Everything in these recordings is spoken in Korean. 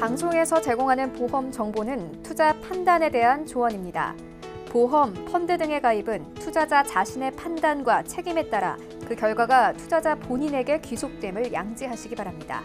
방송에서 제공하는 보험 정보는 투자 판단에 대한 조언입니다. 보험, 펀드 등의 가입은 투자자 자신의 판단과 책임에 따라 그 결과가 투자자 본인에게 귀속됨을 양지하시기 바랍니다.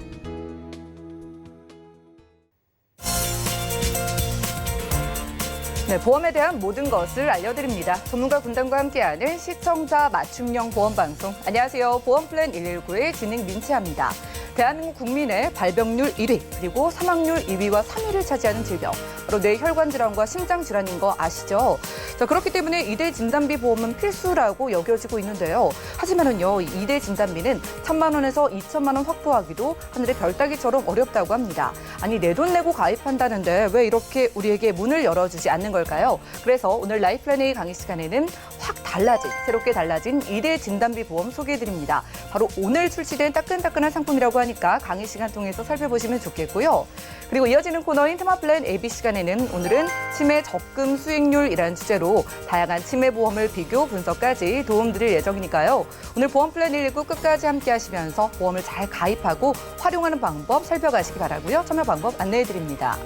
네, 보험에 대한 모든 것을 알려드립니다. 전문가 군단과 함께하는 시청자 맞춤형 보험방송. 안녕하세요. 보험플랜 119의 진행 민채합니다. 대한민국 국민의 발병률 1위, 그리고 사망률 2위와 3위를 차지하는 질병. 바로 뇌혈관 질환과 심장 질환인 거 아시죠? 자, 그렇기 때문에 2대 진단비 보험은 필수라고 여겨지고 있는데요. 하지만은요, 이 2대 진단비는 1,000만 원에서 2천만 원 확보하기도 하늘의 별 따기처럼 어렵다고 합니다. 아니, 내 돈 내고 가입한다는데 왜 이렇게 우리에게 문을 열어주지 않는 걸까요? 그래서 오늘 라이플랜 A 강의 시간에는 새롭게 달라진 2대 진단비 보험 소개해드립니다. 바로 오늘 출시된 따끈따끈한 상품이라고 하니까 강의 시간 통해서 살펴보시면 좋겠고요. 그리고 이어지는 코너인 테마플랜 AB 시간에는 오늘은 치매 적금 수익률이라는 주제로 다양한 치매 보험을 비교 분석까지 도움드릴 예정이니까요. 오늘 보험플랜 119 끝까지 함께 하시면서 보험을 잘 가입하고 활용하는 방법 살펴가시기 바라고요. 참여 방법 안내해드립니다.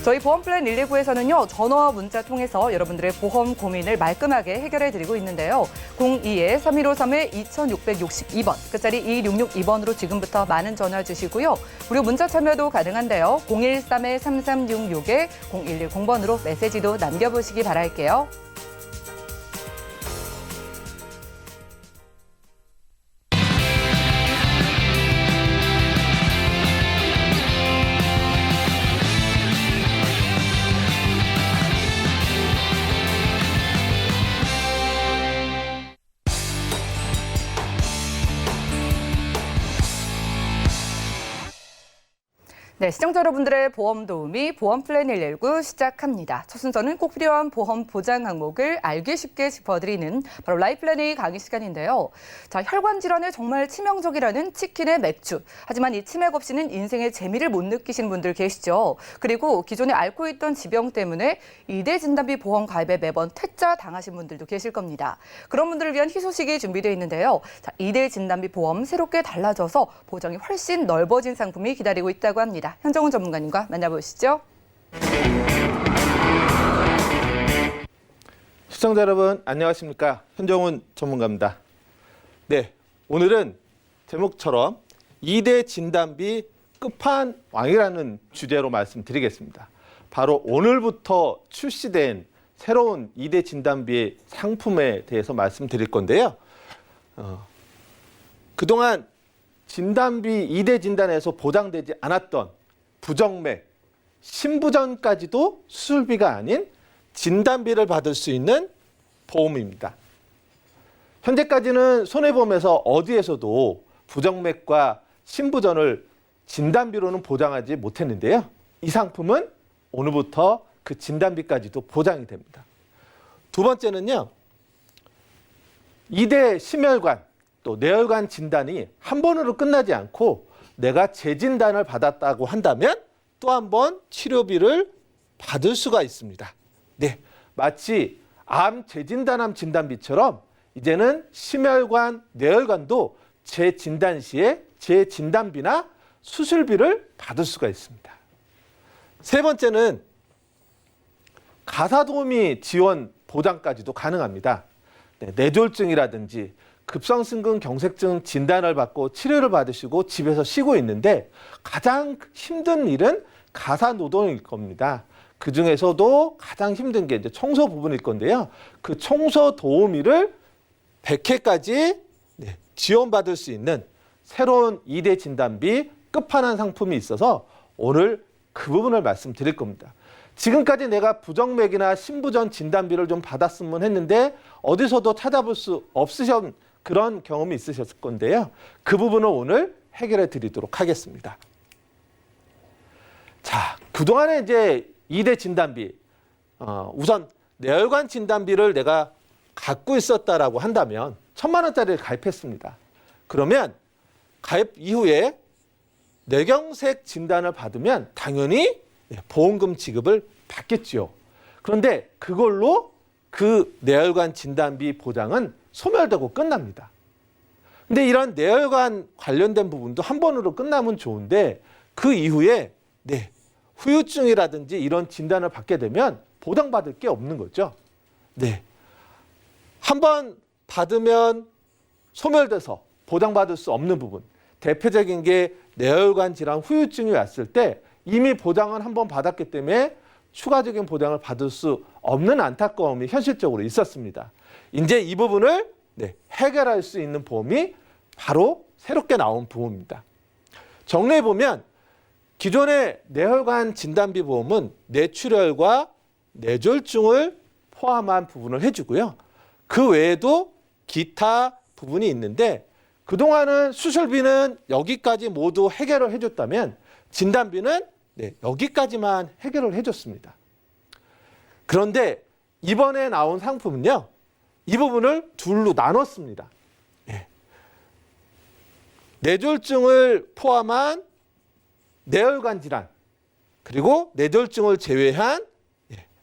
저희 보험플랜 119에서는요, 전화와 문자 통해서 여러분들의 보험 고민을 말끔하게 해결해드리고 있는데요. 02-3153-2662번, 끝자리 2662번으로 지금부터 많은 전화 주시고요. 무료 문자 참여도 가능한데요. 013-3366-0110번으로 메시지도 남겨보시기 바랄게요. 네, 시청자 여러분들의 보험 도우미 보험플랜 119 시작합니다. 첫 순서는 꼭 필요한 보험 보장 항목을 알기 쉽게 짚어드리는 바로 라이플랜 A 강의 시간인데요. 자, 혈관 질환에 정말 치명적이라는 치킨의 맥주. 하지만 이 치맥 없이는 인생의 재미를 못 느끼시는 분들 계시죠. 그리고 기존에 앓고 있던 지병 때문에 2대 진단비 보험 가입에 매번 퇴짜 당하신 분들도 계실 겁니다. 그런 분들을 위한 희소식이 준비되어 있는데요. 자, 2대 진단비 보험 새롭게 달라져서 보장이 훨씬 넓어진 상품이 기다리고 있다고 합니다. 현정훈 전문가님과 만나보시죠. 시청자 여러분 안녕하십니까? 현정훈 전문가입니다. 네, 오늘은 제목처럼 2대 진단비 끝판왕이라는 주제로 말씀드리겠습니다. 바로 오늘부터 출시된 새로운 2대 진단비 상품에 대해서 말씀드릴 건데요. 그동안 진단비 2대 진단에서 보장되지 않았던 부정맥, 신부전까지도 수술비가 아닌 진단비를 받을 수 있는 보험입니다. 현재까지는 손해보험에서 어디에서도 부정맥과 신부전을 진단비로는 보장하지 못했는데요. 이 상품은 오늘부터 그 진단비까지도 보장이 됩니다. 두 번째는요, 2대 심혈관, 또 뇌혈관 진단이 한 번으로 끝나지 않고 내가 재진단을 받았다고 한다면 또 한 번 치료비를 받을 수가 있습니다. 네, 마치 암 재진단암 진단비처럼 이제는 심혈관, 뇌혈관도 재진단 시에 재진단비나 수술비를 받을 수가 있습니다. 세 번째는 가사도우미 지원 보장까지도 가능합니다. 네, 뇌졸중이라든지 급성심근경색증 진단을 받고 치료를 받으시고 집에서 쉬고 있는데 가장 힘든 일은 가사노동일 겁니다. 그 중에서도 가장 힘든 게 이제 청소 부분일 건데요. 그 청소 도우미를 100회까지 지원받을 수 있는 새로운 2대 진단비 끝판왕 상품이 있어서 오늘 그 부분을 말씀드릴 겁니다. 지금까지 내가 부정맥이나 신부전 진단비를 좀 받았으면 했는데 어디서도 찾아볼 수 없으신 그런 경험이 있으셨을 건데요. 그 부분을 오늘 해결해 드리도록 하겠습니다. 자, 그동안에 이제 2대 진단비, 우선 뇌혈관 진단비를 내가 갖고 있었다라고 한다면 1,000만 원짜리를 가입했습니다. 그러면 가입 이후에 뇌경색 진단을 받으면 당연히 보험금 지급을 받겠죠. 그런데 그걸로 그 뇌혈관 진단비 보장은 소멸되고 끝납니다. 근데 이런 뇌혈관 관련된 부분도 한 번으로 끝나면 좋은데 그 이후에 네, 후유증이라든지 이런 진단을 받게 되면 보장받을 게 없는 거죠. 네, 한번 받으면 소멸돼서 보장받을 수 없는 부분. 대표적인 게 뇌혈관 질환 후유증이 왔을 때 이미 보장은 한번 받았기 때문에 추가적인 보장을 받을 수 없는 안타까움이 현실적으로 있었습니다. 이제 이 부분을 해결할 수 있는 보험이 바로 새롭게 나온 보험입니다. 정리해 보면 기존의 뇌혈관 진단비 보험은 뇌출혈과 뇌졸중을 포함한 부분을 해주고요. 그 외에도 기타 부분이 있는데 그동안은 수술비는 여기까지 모두 해결을 해줬다면 진단비는 여기까지만 해결을 해줬습니다. 그런데 이번에 나온 상품은요. 이 부분을 둘로 나눴습니다. 뇌졸중을 포함한 뇌혈관 질환 그리고 뇌졸중을 제외한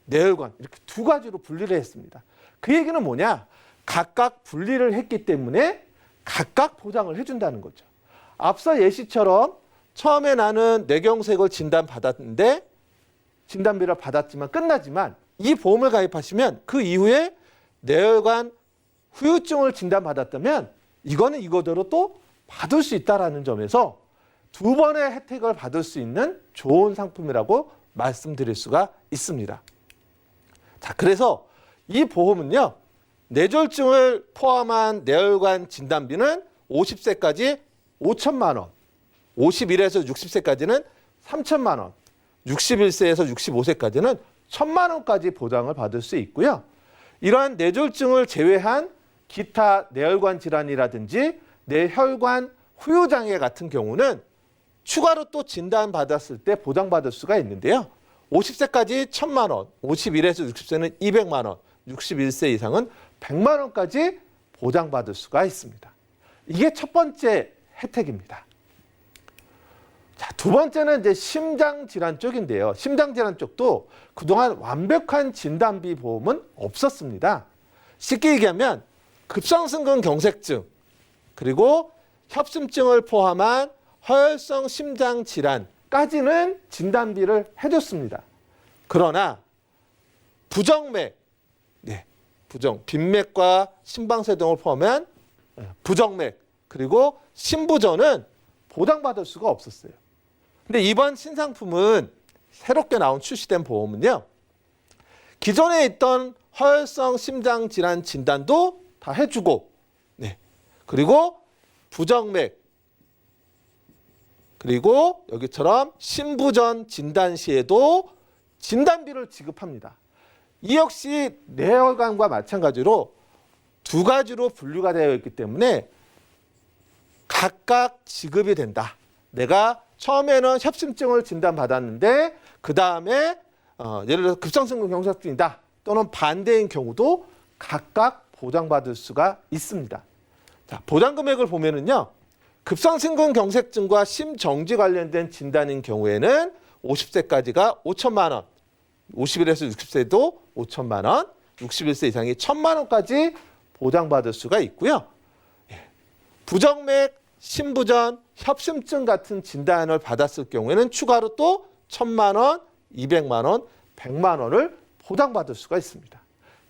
뇌혈관 이렇게 두 가지로 분리를 했습니다. 그 얘기는 뭐냐? 각각 분리를 했기 때문에 각각 보장을 해준다는 거죠. 앞서 예시처럼 처음에 나는 뇌경색을 진단받았는데 진단비를 받았지만 끝나지만 이 보험을 가입하시면 그 이후에 뇌혈관 후유증을 진단받았다면 이거는 이거대로 또 받을 수 있다는 점에서 두 번의 혜택을 받을 수 있는 좋은 상품이라고 말씀드릴 수가 있습니다. 자, 그래서 이 보험은요. 뇌졸중을 포함한 뇌혈관 진단비는 50세까지 5천만 원, 51에서 60세까지는 3천만 원, 61세에서 65세까지는 1천만 원까지 보장을 받을 수 있고요. 이러한 뇌졸중을 제외한 기타 뇌혈관 질환이라든지 뇌혈관 후유장애 같은 경우는 추가로 또 진단받았을 때 보장받을 수가 있는데요. 50세까지 1천만 원, 51에서 60세는 200만 원, 61세 이상은 100만 원까지 보장받을 수가 있습니다. 이게 첫 번째 혜택입니다. 자, 두 번째는 이제 심장질환 쪽인데요. 심장질환 쪽도 그동안 완벽한 진단비 보험은 없었습니다. 쉽게 얘기하면 급성심근 경색증 그리고 협심증을 포함한 허혈성 심장질환까지는 진단비를 해줬습니다. 그러나 부정맥, 빈맥과 심방세 등을 포함한 부정맥 그리고 심부전은 보장받을 수가 없었어요. 근데 이번 신상품은 새롭게 나온 출시된 보험은요. 기존에 있던 허혈성 심장질환 진단도 다 해주고 그리고 부정맥 그리고 여기처럼 심부전 진단 시에도 진단비를 지급합니다. 이 역시 뇌혈관과 마찬가지로 두 가지로 분류가 되어 있기 때문에 각각 지급이 된다. 내가 처음에는 협심증을 진단받았는데 그 다음에 예를 들어서 급성심근 경색증이다 또는 반대인 경우도 각각 보장받을 수가 있습니다. 자, 보장 금액을 보면은요. 급성심근 경색증과 심정지 관련된 진단인 경우에는 50세까지가 5천만 원, 51에서 60세도 5천만 원, 61세 이상이 1천만 원까지 보장받을 수가 있고요. 부정맥, 심부전, 협심증 같은 진단을 받았을 경우에는 추가로 또 1천만 원, 200만 원, 100만 원을 보장받을 수가 있습니다.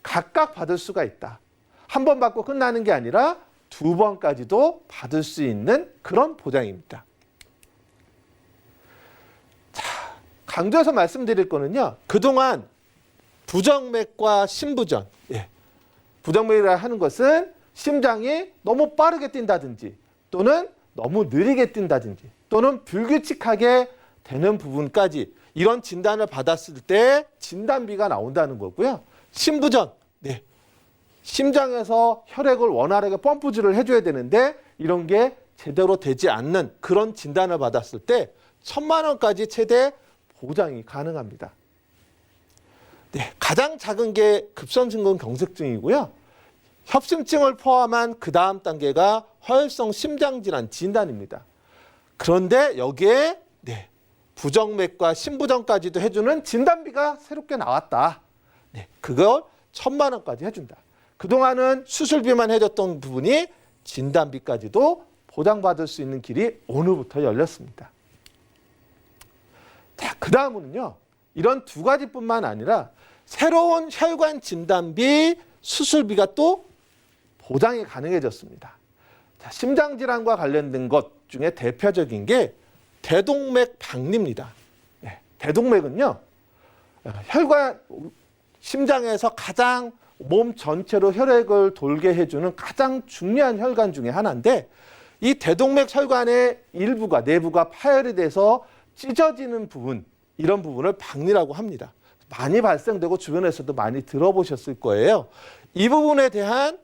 각각 받을 수가 있다. 한 번 받고 끝나는 게 아니라 두 번까지도 받을 수 있는 그런 보장입니다. 자, 강조해서 말씀드릴 거는요. 그동안 부정맥과 심부전, 부정맥이라 하는 것은 심장이 너무 빠르게 뛴다든지 또는 너무 느리게 뛴다든지 또는 불규칙하게 되는 부분까지 이런 진단을 받았을 때 진단비가 나온다는 거고요. 심부전, 심장에서 혈액을 원활하게 펌프질을 해줘야 되는데 이런 게 제대로 되지 않는 그런 진단을 받았을 때 1천만 원까지 최대 보장이 가능합니다. 가장 작은 게 급성심근 경색증이고요. 협심증을 포함한 그 다음 단계가 허혈성 심장질환 진단입니다. 그런데 여기에 부정맥과 심부전까지도 해주는 진단비가 새롭게 나왔다. 그걸 1천만 원까지 해준다. 그동안은 수술비만 해줬던 부분이 진단비까지도 보장받을 수 있는 길이 오늘부터 열렸습니다. 자, 그 다음으로는요, 이런 두 가지뿐만 아니라 새로운 혈관 진단비, 수술비가 또 보장이 가능해졌습니다. 자, 심장질환과 관련된 것 중에 대표적인 게 대동맥 박리입니다. 네, 대동맥은요, 혈관, 심장에서 가장 몸 전체로 혈액을 돌게 해주는 가장 중요한 혈관 중에 하나인데, 이 대동맥 혈관의 일부가, 내부가 파열이 돼서 찢어지는 부분, 이런 부분을 박리라고 합니다. 많이 발생되고 주변에서도 많이 들어보셨을 거예요. 이 부분에 대한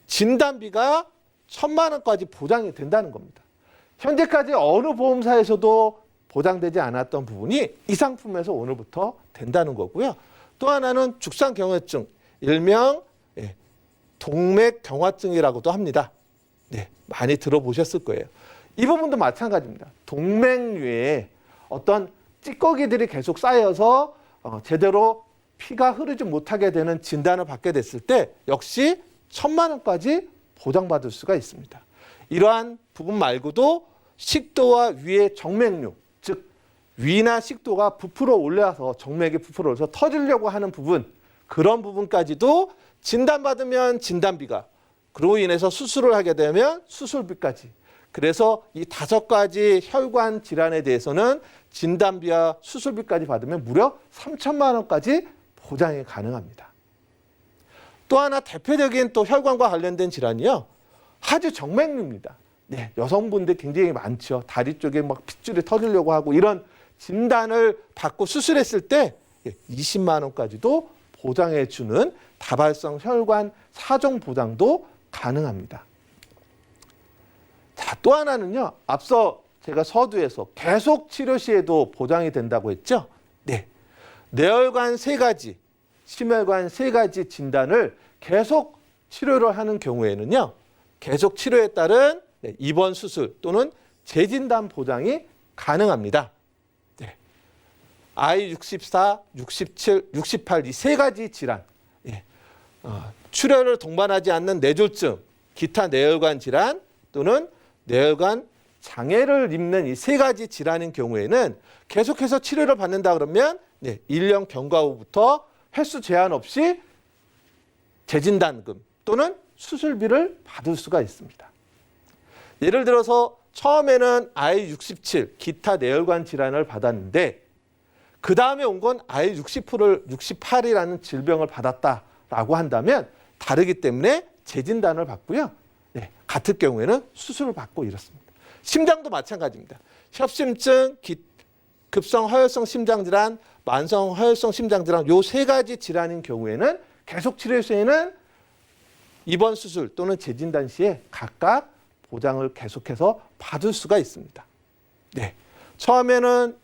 진단비가 1,000만 원까지 보장이 된다는 겁니다. 현재까지 어느 보험사에서도 보장되지 않았던 부분이 이 상품에서 오늘부터 된다는 거고요. 또 하나는 죽상경화증, 일명 동맥경화증이라고도 합니다. 네, 많이 들어보셨을 거예요. 이 부분도 마찬가지입니다. 동맥류에 어떤 찌꺼기들이 계속 쌓여서 제대로 피가 흐르지 못하게 되는 진단을 받게 됐을 때 역시 1,000만 원까지 보장받을 수가 있습니다. 이러한 부분 말고도 식도와 위의 정맥류, 즉 위나 식도가 부풀어 올라서 정맥이 부풀어 올라서 터지려고 하는 부분, 그런 부분까지도 진단받으면 진단비가, 그로 인해서 수술을 하게 되면 수술비까지, 그래서 이 5가지 혈관 질환에 대해서는 진단비와 수술비까지 받으면 무려 3,000만 원까지 보장이 가능합니다. 또 하나 대표적인 또 혈관과 관련된 질환이요, 하주 정맥류입니다. 네, 여성분들 굉장히 많죠. 다리 쪽에 막 핏줄이 터지려고 하고 이런 진단을 받고 수술했을 때 20만 원까지도 보장해 주는 다발성 혈관 사정 보장도 가능합니다. 자, 또 하나는요, 앞서 제가 서두에서 계속 치료 시에도 보장이 된다고 했죠. 네, 뇌혈관 3가지, 심혈관 3가지 진단을 계속 치료를 하는 경우에는요, 계속 치료에 따른 입원 수술 또는 재진단 보장이 가능합니다. 네. I64, 67, 68 이 3가지 질환, 출혈을 동반하지 않는 뇌졸중, 기타 뇌혈관 질환 또는 뇌혈관 장애를 입는 이 3가지 질환인 경우에는 계속해서 치료를 받는다 그러면 1년 경과 후부터 횟수 제한 없이 재진단금 또는 수술비를 받을 수가 있습니다. 예를 들어서 처음에는 I67 기타 뇌혈관 질환을 받았는데 그 다음에 온 건 I68이라는 질병을 받았다라고 한다면 다르기 때문에 재진단을 받고요. 네, 같은 경우에는 수술을 받고 이렇습니다. 심장도 마찬가지입니다. 협심증, 급성 허혈성 심장질환, 만성 허혈성 심장질환 요 3가지 질환인 경우에는 계속 치료 시에는 입원 수술 또는 재진단 시에 각각 보장을 계속해서 받을 수가 있습니다. 네, 처음에는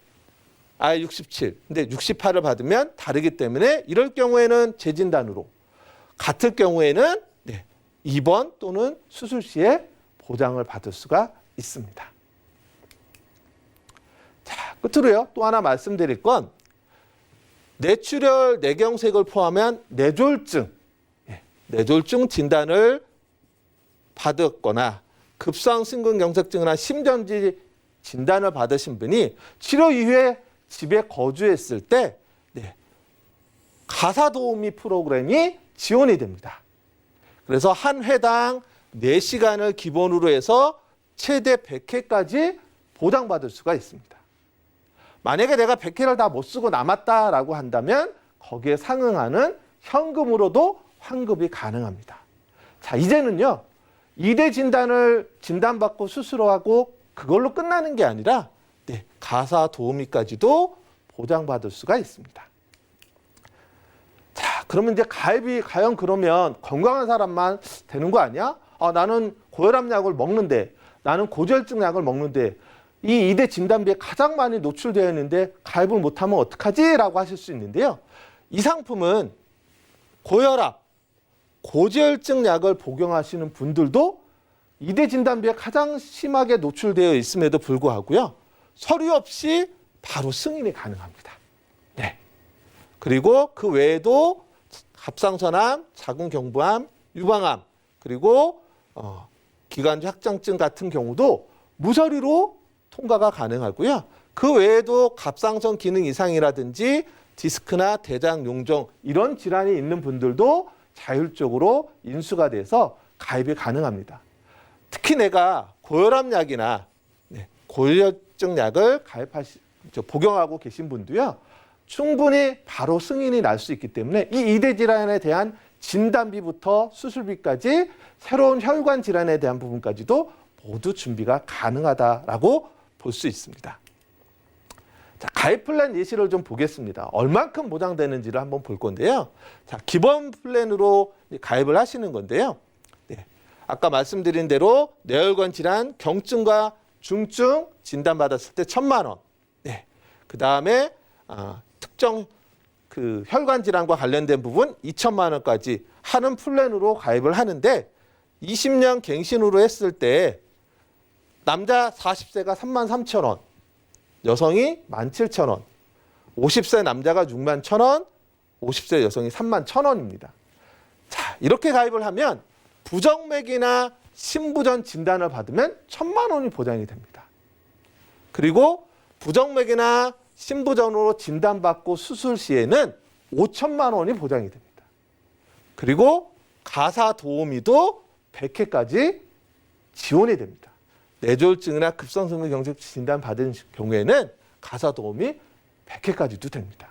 I67, 근데 68을 받으면 다르기 때문에 이럴 경우에는 재진단으로, 같을 경우에는 입원 또는 수술 시에 보장을 받을 수가 있습니다. 자, 끝으로요, 또 하나 말씀드릴 건 뇌출혈, 뇌경색을 포함한 뇌졸중, 뇌졸중 진단을 받았거나 급성심근경색증이나 심전지 진단을 받으신 분이 치료 이후에 집에 거주했을 때 가사도우미 프로그램이 지원이 됩니다. 그래서 한 회당 4시간을 기본으로 해서 최대 100회까지 보장받을 수가 있습니다. 만약에 내가 100회를 다 못 쓰고 남았다라고 한다면 거기에 상응하는 현금으로도 환급이 가능합니다. 자, 이제는요, 2대 진단을 진단받고 수술하고 그걸로 끝나는 게 아니라 가사 도우미까지도 보장받을 수가 있습니다. 자, 그러면 이제 가입이 과연 그러면 건강한 사람만 되는 거 아니야? 나는 고혈압 약을 먹는데, 나는 고지혈증 약을 먹는데 이 2대 진단비에 가장 많이 노출되어 있는데 가입을 못하면 어떡하지? 라고 하실 수 있는데요. 이 상품은 고혈압, 고지혈증 약을 복용하시는 분들도 2대 진단비에 가장 심하게 노출되어 있음에도 불구하고요, 서류 없이 바로 승인이 가능합니다. 네. 그리고 그 외에도 갑상선암, 자궁경부암, 유방암, 그리고 기관지 확장증 같은 경우도 무서류로 통과가 가능하고요. 그 외에도 갑상선 기능 이상이라든지 디스크나 대장 용종 이런 질환이 있는 분들도 자율적으로 인수가 돼서 가입이 가능합니다. 특히 내가 고혈압 약이나 고혈증 약을 복용하고 계신 분도요. 충분히 바로 승인이 날 수 있기 때문에 이 2대 질환에 대한 진단비부터 수술비까지 새로운 혈관 질환에 대한 부분까지도 모두 준비가 가능하다라고 볼 수 있습니다. 자, 가입 플랜 예시를 좀 보겠습니다. 얼만큼 보장되는지를 한번 볼 건데요. 자, 기본 플랜으로 가입을 하시는 건데요. 네, 아까 말씀드린 대로 뇌혈관 질환, 경증과 중증 진단받았을 때 1,000만 원. 네, 그 다음에 특정 그 혈관 질환과 관련된 부분 2천만 원까지 하는 플랜으로 가입을 하는데 20년 갱신으로 했을 때 남자 40세가 33,000원, 여성이 17,000원, 50세 남자가 61,000원, 50세 여성이 31,000원입니다. 자, 이렇게 가입을 하면 부정맥이나 심부전 진단을 받으면 1,000만 원이 보장이 됩니다. 그리고 부정맥이나 심부전으로 진단받고 수술 시에는 5천만 원이 보장이 됩니다. 그리고 가사 도우미도 100회까지 지원이 됩니다. 뇌졸중이나 급성승근 경색 진단 받은 경우에는 가사 도우미 100회까지도 됩니다.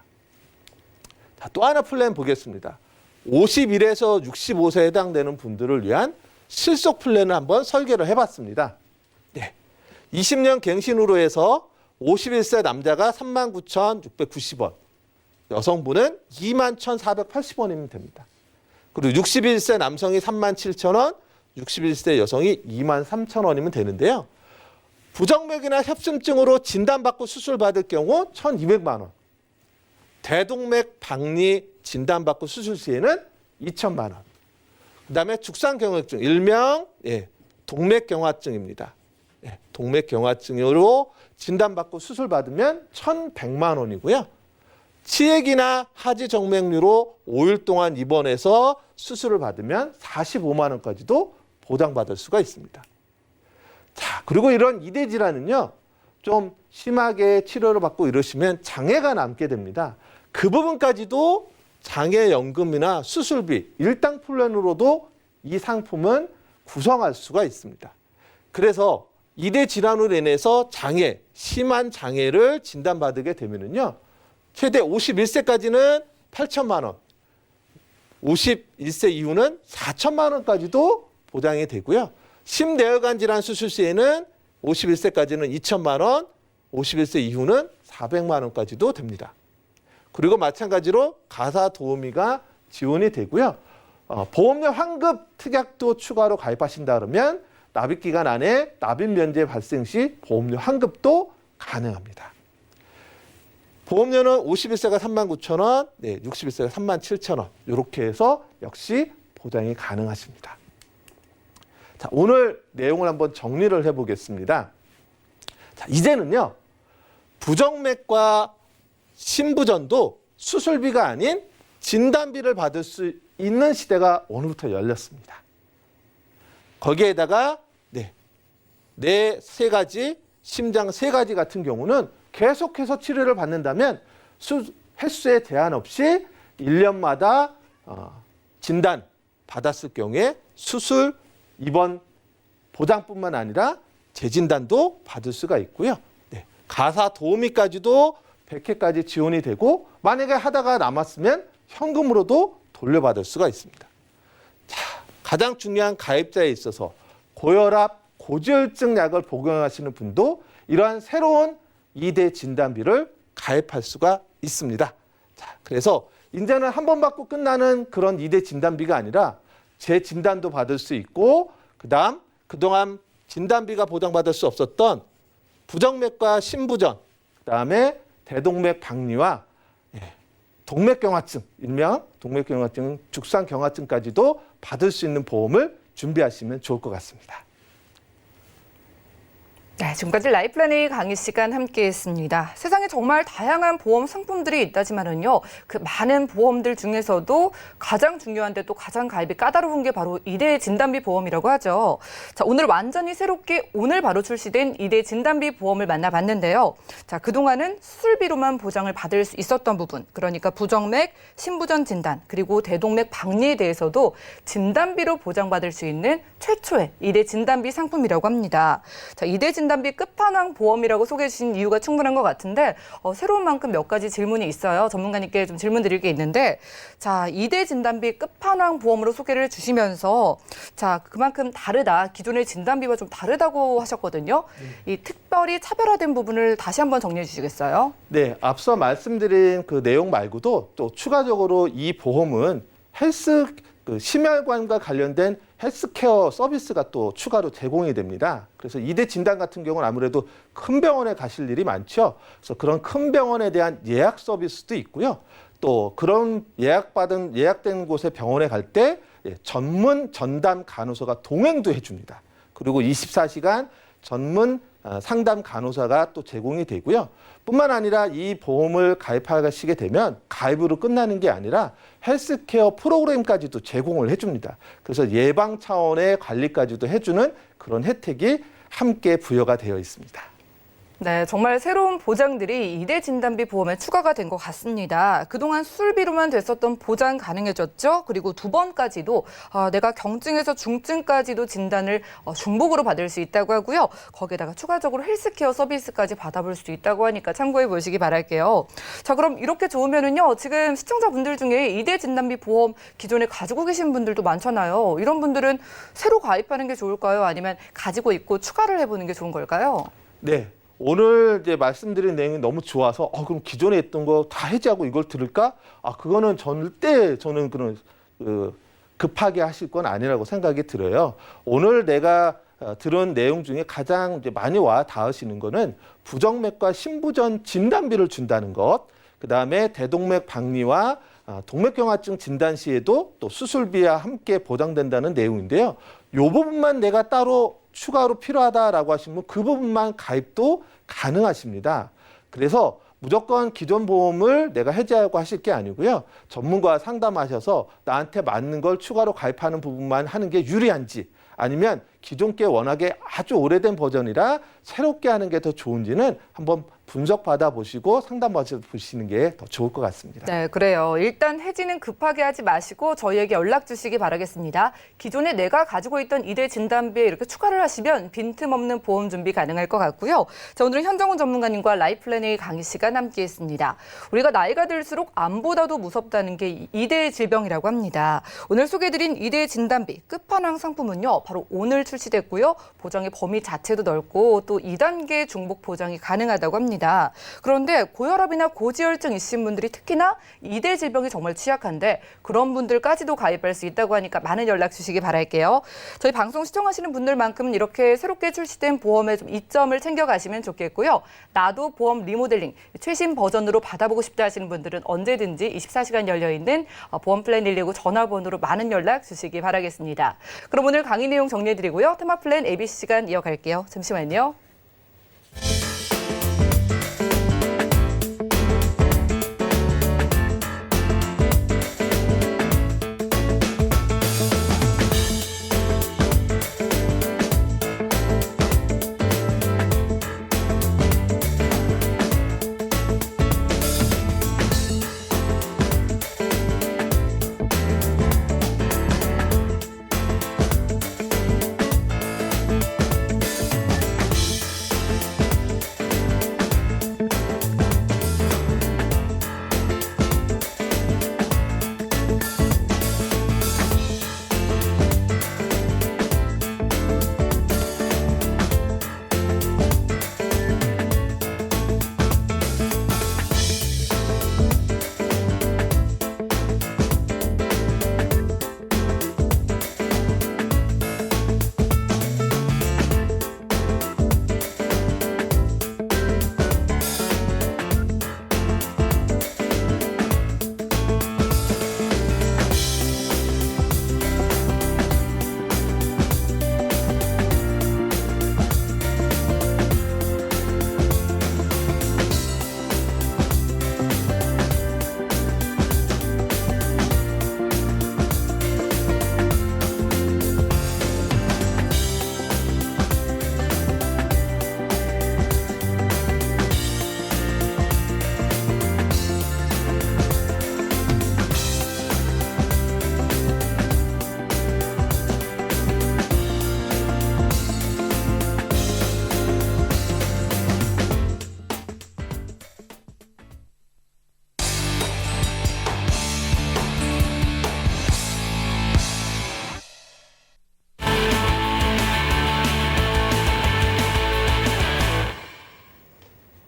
자, 또 하나 플랜 보겠습니다. 51에서 65세에 해당되는 분들을 위한 실속 플랜을 한번 설계를 해봤습니다. 네. 20년 갱신으로 해서 51세 남자가 39,690원, 여성분은 21,480원이면 됩니다. 그리고 61세 남성이 37,000원, 61세 여성이 23,000원이면 되는데요. 부정맥이나 협심증으로 진단받고 수술받을 경우 1,200만 원, 대동맥 박리 진단받고 수술 시에는 2,000만 원, 그 다음에 죽상경화증, 일명 동맥경화증입니다. 동맥경화증으로 진단받고 수술받으면 1,100만 원이고요. 치액이나 하지 정맥류로 5일 동안 입원해서 수술을 받으면 45만 원까지도 보장받을 수가 있습니다. 자, 그리고 이런 2대 질환은요, 좀 심하게 치료를 받고 이러시면 장애가 남게 됩니다. 그 부분까지도 장애연금이나 수술비, 일당 플랜으로도 이 상품은 구성할 수가 있습니다. 그래서 2대 질환으로 인해서 장애, 심한 장애를 진단받게 되면은요, 최대 51세까지는 8천만 원, 51세 이후는 4천만 원까지도 보장이 되고요. 심뇌혈관 질환 수술 시에는 51세까지는 2천만 원, 51세 이후는 400만 원까지도 됩니다. 그리고 마찬가지로 가사 도우미가 지원이 되고요. 보험료 환급 특약도 추가로 가입하신다 그러면 납입 기간 안에 납입 면제 발생 시 보험료 환급도 가능합니다. 보험료는 51세가 39,000원, 61세가 37,000원 이렇게 해서 역시 보장이 가능하십니다. 자, 오늘 내용을 한번 정리를 해보겠습니다. 자, 이제는요, 부정맥과 심부전도 수술비가 아닌 진단비를 받을 수 있는 시대가 오늘부터 열렸습니다. 거기에다가 뇌 3가지, 심장 3가지 같은 경우는 계속해서 치료를 받는다면 횟수에 제한 없이 1년마다 진단 받았을 경우에 수술, 입원 보장뿐만 아니라 재진단도 받을 수가 있고요. 가사 도우미까지도 100회까지 지원이 되고 만약에 하다가 남았으면 현금으로도 돌려받을 수가 있습니다. 자, 가장 중요한 가입자에 있어서 고혈압, 고지혈증 약을 복용하시는 분도 이러한 새로운 2대 진단비를 가입할 수가 있습니다. 자, 그래서 이제는 한 번 받고 끝나는 그런 2대 진단비가 아니라 재진단도 받을 수 있고 그동안 진단비가 보장받을 수 없었던 부정맥과 심부전, 그다음에 대동맥 박리와 동맥경화증, 일명 동맥경화증, 죽상경화증까지도 받을 수 있는 보험을 준비하시면 좋을 것 같습니다. 네, 지금까지 라이플랜의 강의 시간 함께했습니다. 세상에 정말 다양한 보험 상품들이 있다지만은요, 그 많은 보험들 중에서도 가장 중요한데 또 가장 가입이 까다로운 게 바로 2대 진단비 보험이라고 하죠. 자, 오늘 완전히 새롭게 오늘 바로 출시된 2대 진단비 보험을 만나봤는데요. 자, 그동안은 수술비로만 보장을 받을 수 있었던 부분, 그러니까 부정맥, 심부전 진단, 그리고 대동맥 박리에 대해서도 진단비로 보장받을 수 있는 최초의 2대 진단비 상품이라고 합니다. 자, 2대 진단비 끝판왕 보험이라고 소개해 주신 이유가 충분한 것 같은데 새로운 만큼 몇 가지 질문이 있어요. 전문가님께 좀 질문 드릴 게 있는데 자, 2대 진단비 끝판왕 보험으로 소개를 해 주시면서 자, 그만큼 다르다. 기존의 진단비와 좀 다르다고 하셨거든요. 이 특별히 차별화된 부분을 다시 한번 정리해 주시겠어요? 네, 앞서 말씀드린 그 내용 말고도 또 추가적으로 이 보험은 헬스 심혈관과 관련된 헬스케어 서비스가 또 추가로 제공이 됩니다. 그래서 2대 진단 같은 경우는 아무래도 큰 병원에 가실 일이 많죠. 그래서 그런 큰 병원에 대한 예약 서비스도 있고요. 또 그런 예약된 곳에 병원에 갈 때 전문 전담 간호사가 동행도 해줍니다. 그리고 24시간 전문 상담 간호사가 또 제공이 되고요. 뿐만 아니라 이 보험을 가입하시게 되면 가입으로 끝나는 게 아니라 헬스케어 프로그램까지도 제공을 해줍니다. 그래서 예방 차원의 관리까지도 해주는 그런 혜택이 함께 부여가 되어 있습니다. 네, 정말 새로운 보장들이 2대 진단비 보험에 추가가 된 것 같습니다. 그동안 수술비로만 됐었던 보장 가능해졌죠. 그리고 2번까지도 내가 경증에서 중증까지도 진단을 중복으로 받을 수 있다고 하고요. 거기에다가 추가적으로 헬스케어 서비스까지 받아볼 수 있다고 하니까 참고해 보시기 바랄게요. 자, 그럼 이렇게 좋으면은요. 지금 시청자분들 중에 2대 진단비 보험 기존에 가지고 계신 분들도 많잖아요. 이런 분들은 새로 가입하는 게 좋을까요? 아니면 가지고 있고 추가를 해보는 게 좋은 걸까요? 네. 오늘 이제 말씀드린 내용이 너무 좋아서 그럼 기존에 했던 거 다 해지하고 이걸 들을까? 그거는 절대 저는 그런 급하게 하실 건 아니라고 생각이 들어요. 오늘 내가 들은 내용 중에 가장 이제 많이 와 닿으시는 거는 부정맥과 심부전 진단비를 준다는 것, 그다음에 대동맥 박리와 동맥경화증 진단 시에도 또 수술비와 함께 보장된다는 내용인데요. 이 부분만 내가 따로 추가로 필요하다라고 하시면 그 부분만 가입도 가능하십니다. 그래서 무조건 기존 보험을 내가 해지하고 하실 게 아니고요. 전문가와 상담하셔서 나한테 맞는 걸 추가로 가입하는 부분만 하는 게 유리한지 아니면 기존 게 워낙에 아주 오래된 버전이라 새롭게 하는 게 더 좋은지는 한번 분석받아 보시고 상담받아 보시는 게 더 좋을 것 같습니다. 네, 그래요. 일단 해지는 급하게 하지 마시고 저희에게 연락 주시기 바라겠습니다. 기존에 내가 가지고 있던 2대 진단비에 이렇게 추가를 하시면 빈틈없는 보험 준비 가능할 것 같고요. 자, 오늘은 현정훈 전문가님과 라이플랜의 강의 시간 함께했습니다. 우리가 나이가 들수록 암보다도 무섭다는 게 2대 질병이라고 합니다. 오늘 소개해드린 2대 진단비 끝판왕 상품은요. 바로 오늘 출시됐고요. 보장의 범위 자체도 넓고 또 2단계 중복 보장이 가능하다고 합니다. 그런데 고혈압이나 고지혈증 있으신 분들이 특히나 2대 질병이 정말 취약한데 그런 분들까지도 가입할 수 있다고 하니까 많은 연락 주시기 바랄게요. 저희 방송 시청하시는 분들만큼은 이렇게 새롭게 출시된 보험의 좀 이점을 챙겨가시면 좋겠고요. 나도 보험 리모델링 최신 버전으로 받아보고 싶다 하시는 분들은 언제든지 24시간 열려있는 보험 플랜 119 전화번호로 많은 연락 주시기 바라겠습니다. 그럼 오늘 강의 내용 정리해드리고요. 테마 플랜 ABC 시간 이어갈게요. 잠시만요.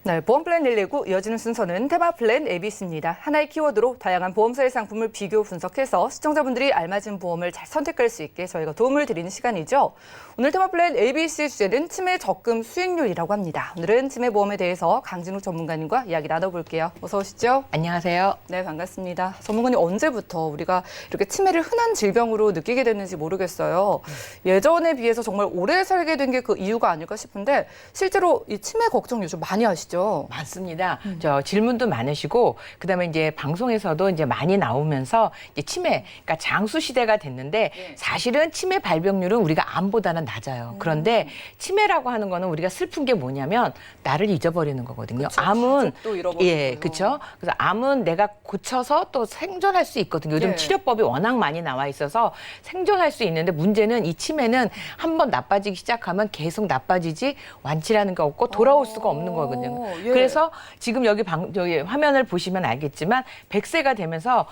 네, 보험 플랜 119 이어지는 순서는 테마 플랜 ABC입니다. 하나의 키워드로 다양한 보험사의 상품을 비교 분석해서 시청자분들이 알맞은 보험을 잘 선택할 수 있게 저희가 도움을 드리는 시간이죠. 오늘 테마 플랜 ABC 주제는 치매 적금 수익률이라고 합니다. 오늘은 치매 보험에 대해서 강진욱 전문가님과 이야기 나눠볼게요. 어서 오시죠. 안녕하세요. 네, 반갑습니다. 전문가님, 언제부터 우리가 이렇게 치매를 흔한 질병으로 느끼게 됐는지 모르겠어요. 예전에 비해서 정말 오래 살게 된 게 그 이유가 아닐까 싶은데 실제로 이 치매 걱정 요즘 많이 하시죠? 많습니다. 저 질문도 많으시고 그다음에 이제 방송에서도 이제 많이 나오면서 이제 치매, 그러니까 장수 시대가 됐는데 사실은 치매 발병률은 우리가 암보다는 낮아요. 그런데 치매라고 하는 거는 우리가 슬픈 게 뭐냐면 나를 잊어버리는 거거든요. 그쵸, 암은 가족도 잃어버리고요. 예, 그렇죠. 그래서 암은 내가 고쳐서 또 생존할 수 있거든요. 요즘 예. 치료법이 워낙 많이 나와 있어서 생존할 수 있는데 문제는 이 치매는 한번 나빠지기 시작하면 계속 나빠지지 완치라는 게 없고 돌아올 수가 없는 거거든요. 예. 그래서 지금 여기 화면을 보시면 알겠지만 100세가 되면서